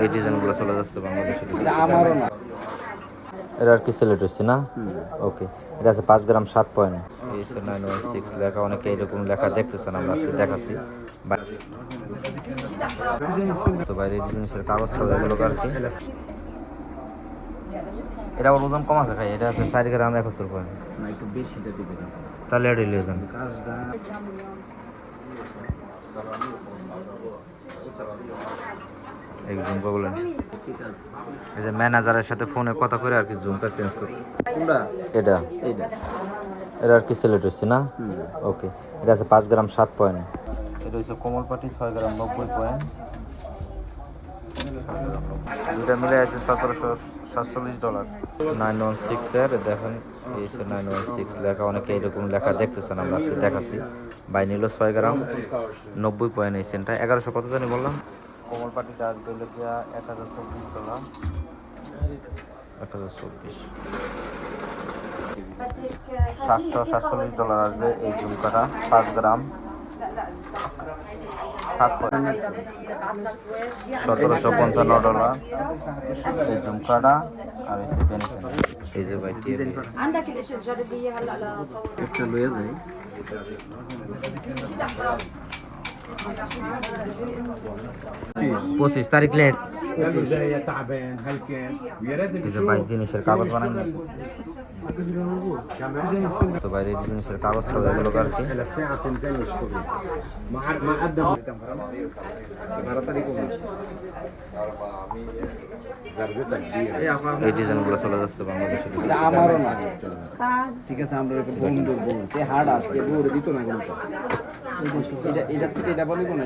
এই ডিজাইনগুলো চলে যাচ্ছে বাংলাদেশে। আমারও না, এটা আর কি সিলেক্ট হচ্ছে না? ওকে, এটা আছে 5 গ্রাম 7 পয়েন্ট। এই 916 লেখা, অনেকে এরকম লেখা দেখতেছেন, আমরা আজকে দেখাচ্ছি। তো বাইরে এই জিনিসের কাগজ সব এগুলো আর কি। এটা আবার ওজন কম আছে ভাই, এটা আছে 4 গ্রাম 71 পয়েন্ট। না একটু বেশি দিতে পারি তাহলে এটা লিখুন। কাজটা এই জুমকা বলেন, ঠিক আছে। এই যে ম্যানেজারের সাথে ফোনে কথা করে আর কি জুমটা চেঞ্জ করি। কোনটা? এটা এইটা। এটা আর কি সিলেক্ট হচ্ছে না? ওকে, এটা আছে 5 গ্রাম 7 পয়েন্ট। এটা হচ্ছে কোমলপাটি 6 গ্রাম 90 পয়েন্ট। দুটা মিলে আছে $1747। 916 এর দেখেন, এই 916 লেখা, অনেকে এরকম লেখা দেখতেছেন, আমরা আজকে দেখাচ্ছি। বাই নিল 6 গ্রাম 90 পয়েন্ট। এই সেন্টটা 1100 কত জানি বললাম। কোমলপাটিটা আসবে হলো গিয়া $1024, 1024, $747 আসবে এই ঝুমকাটা 5 গ্রাম 7 পয়েন্ট। $1755 এই ঝুমকাটা। আর এই যে ভাই عندك الاشياء الجانبيه هلا لصور একটা লয়ে যাই। 25 তারিখ লেখ। جاي تعبان هلكان ويا ريت এই যে ভাই জিনিসের কাগজ বানান। كمان তো বাইরে এই জিনিসের কাগজ সব এগুলো আর কি। الساعة تنتين يشتغل ما قدم زردتها كبيرة এই ডিজাইনগুলো চলে যাচ্ছে বাংলাদেশে। আমারও না, ঠিক আছে। আমরা বন্ধু বলতে হার্ড আসতে দৌড়ে দিত না, কিন্তু এটা থেকে এটা বলে কোনো